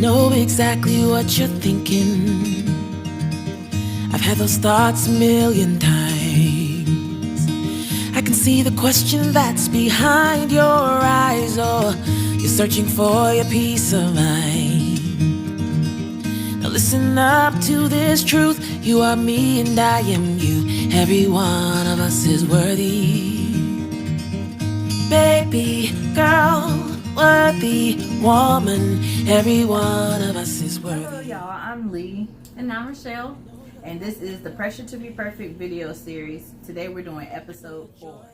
know exactly what you're thinking. I've had those thoughts a million times. I can see the question that's behind your eyes. Oh, you're searching for your peace of mind. Now listen up to this truth. You are me and I am you. Every one of us is worthy. Baby, girl, worthy woman. Every one of us is worthy. Hello y'all, I'm Lee. And I'm Rochelle. And this is the Pressure to Be Perfect video series. Today we're doing episode 4.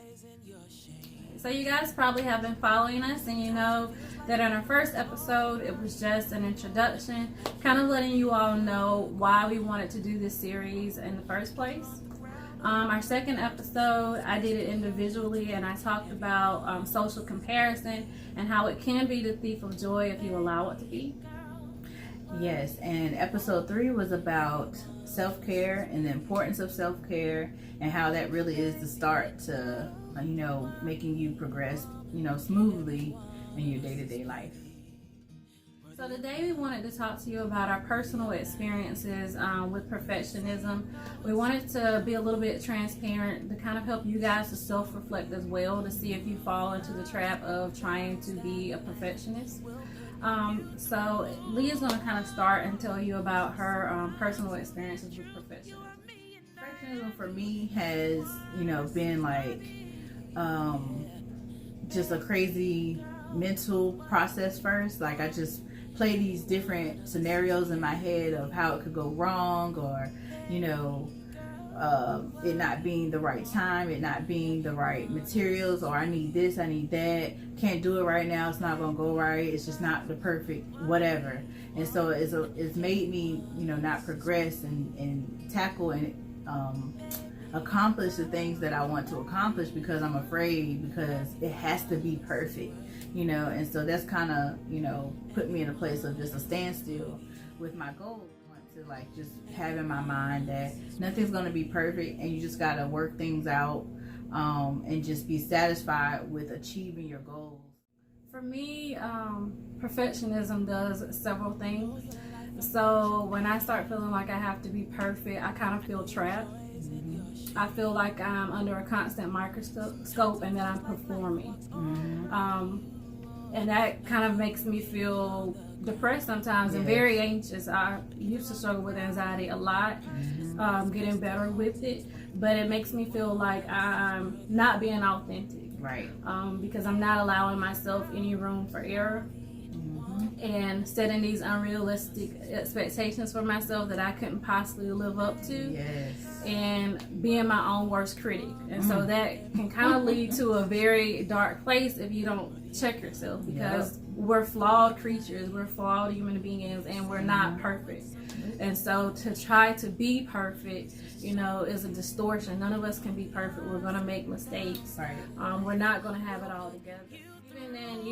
So you guys probably have been following us, and you know that in our first episode it was just an introduction, kind of letting you all know why we wanted to do this series in the first place. Our second episode, I did it individually, and I talked about social comparison and how it can be the thief of joy if you allow it to be. Yes, and episode 3 was about self-care and the importance of self-care and how that really is the start to, making you progress, smoothly in your day-to-day life. So today we wanted to talk to you about our personal experiences with perfectionism. We wanted to be a little bit transparent to kind of help you guys to self-reflect as well, to see if you fall into the trap of trying to be a perfectionist. So Leah's going to kind of start and tell you about her personal experiences with perfectionism. Perfectionism for me has, been like just a crazy mental process first. Like I just play these different scenarios in my head of how it could go wrong, or it not being the right time, it not being the right materials, or I need this, I need that, can't do it right now, it's not gonna go right, it's just not the perfect whatever. And so it's made me not progress and tackle and accomplish the things that I want to accomplish, because I'm afraid, because it has to be perfect, and so that's kind of put me in a place of just a standstill with my goals. To like just have in my mind that nothing's going to be perfect, and you just got to work things out and just be satisfied with achieving your goals. For me, perfectionism does several things. So when I start feeling like I have to be perfect, I kind of feel trapped. I feel like I'm under a constant microscope and that I'm performing. And that kind of makes me feel depressed sometimes and very anxious. I used to struggle with anxiety a lot, getting better with it, but it makes me feel like I'm not being authentic, right? Because I'm not allowing myself any room for error, and setting these unrealistic expectations for myself that I couldn't possibly live up to, and being my own worst critic. And so that can kind of lead to a very dark place if you don't check yourself, because we're flawed creatures, we're flawed human beings, and we're not perfect. And so to try to be perfect, is a distortion. None of us can be perfect. We're going to make mistakes. Right. We're not going to have it all together. And then,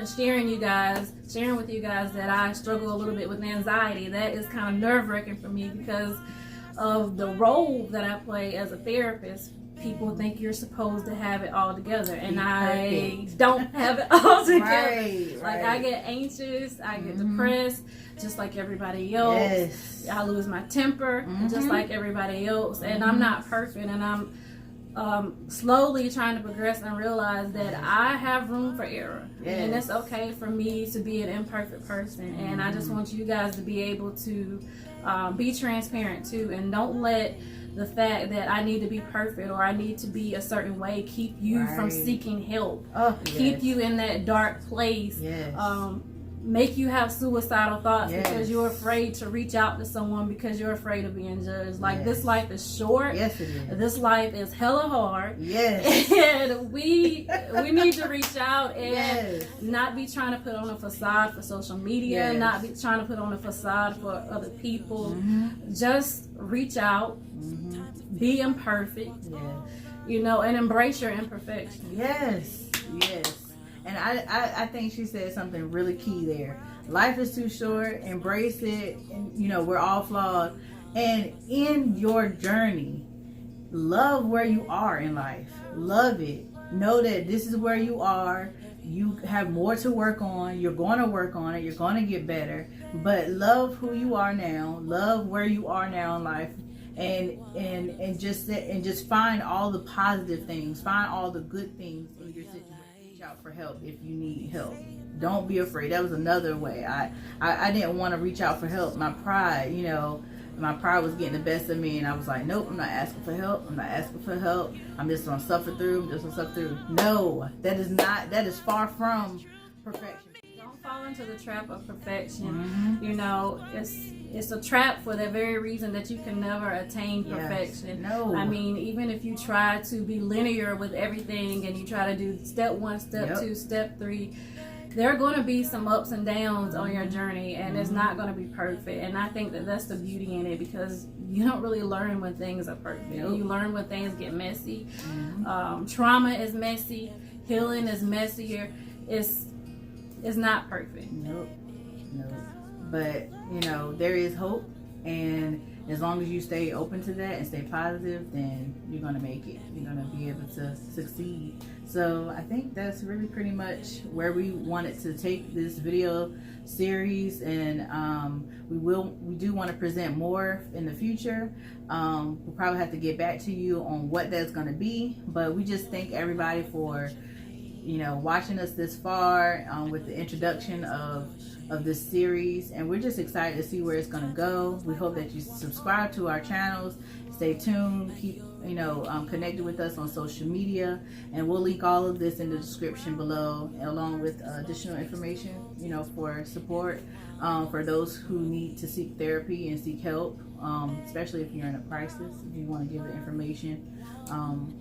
sharing with you guys that I struggle a little bit with anxiety. That is kind of nerve-wracking for me because of the role that I play as a therapist. People think you're supposed to have it all together, and I don't have it all together. Right. Like I get anxious, I get depressed, just like everybody else. I lose my temper, just like everybody else. And I'm not perfect, and I'm slowly trying to progress and realize that I have room for error, and it's okay for me to be an imperfect person. And I just want you guys to be able to be transparent too, and don't let the fact that I need to be perfect or I need to be a certain way keep you from seeking help, keep you in that dark place, make you have suicidal thoughts because you're afraid to reach out to someone because you're afraid of being judged. Like this life is short. Yes, it is. This life is hella hard. Yes. And we need to reach out and not be trying to put on a facade for social media, not be trying to put on a facade for other people. Just reach out, be imperfect, and embrace your imperfection. Yes. And I think she said something really key there. Life is too short. Embrace it. And, we're all flawed. And in your journey, love where you are in life. Love it. Know that this is where you are. you have more to work on. You're going to work on it. You're going to get better. But love who you are now. Love where you are now in life. And just find all the positive things. Find all the good things in your situation. Reach out for help if you need help. Don't be afraid. That was another way. I didn't want to reach out for help. My pride, my pride was getting the best of me, and I was like, nope, I'm not asking for help. I'm not asking for help. I'm just gonna suffer through. No, that is far from perfection. Don't fall into the trap of perfection. It's a trap for the very reason that you can never attain perfection. Yes. No. I mean, even if you try to be linear with everything and you try to do step 1, step 2, step 3, there are going to be some ups and downs on your journey, and it's not going to be perfect. And I think that that's the beauty in it, because you don't really learn when things are perfect. You learn when things get messy. Trauma is messy. Healing is messier. It's not perfect. Nope. But there is hope, and as long as you stay open to that and stay positive, then you're going to make it. You're going to be able to succeed. So I think that's really pretty much where we wanted to take this video series, and we do want to present more in the future. We'll probably have to get back to you on what that's going to be, but we just thank everybody for watching us this far with the introduction of this series, and we're just excited to see where it's going to go. We hope that you subscribe to our channels, stay tuned, keep connected with us on social media, and we'll link all of this in the description below, along with additional information for support for those who need to seek therapy and seek help, especially if you're in a crisis, if you want to give the information.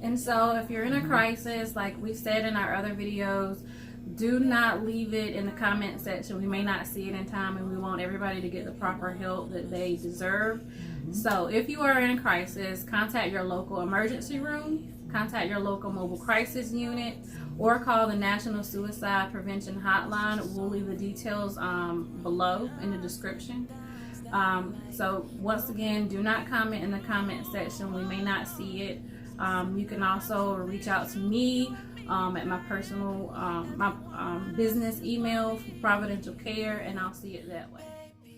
And so if you're in a crisis, like we said in our other videos, do not leave it in the comment section. We may not see it in time, and we want everybody to get the proper help that they deserve. So if you are in a crisis, contact your local emergency room, contact your local mobile crisis unit, or call the National Suicide Prevention Hotline. We'll leave the details below in the description. So once again, do not comment in the comment section. We may not see it. You can also reach out to me at my personal, business email, Providential Care, and I'll see it that way.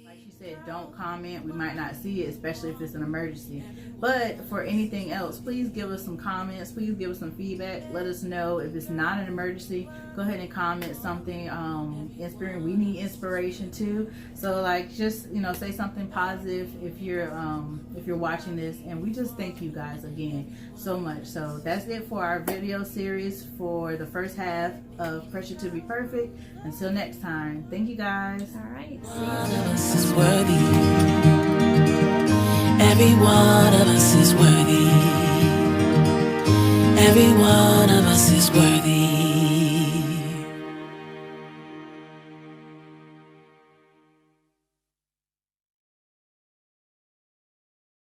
Like she said, don't comment. We might not see it, especially if it's an emergency. But for anything else, please give us some comments. Please give us some feedback. Let us know if it's not an emergency. Go ahead and comment something inspiring. We need inspiration too. So just say something positive if you're watching this. And we just thank you guys again so much. So that's it for our video series for the first half of Pressure to Be Perfect. Until next time, thank you guys. All right. Us is worthy. Every one of us is worthy. Every one of us is worthy.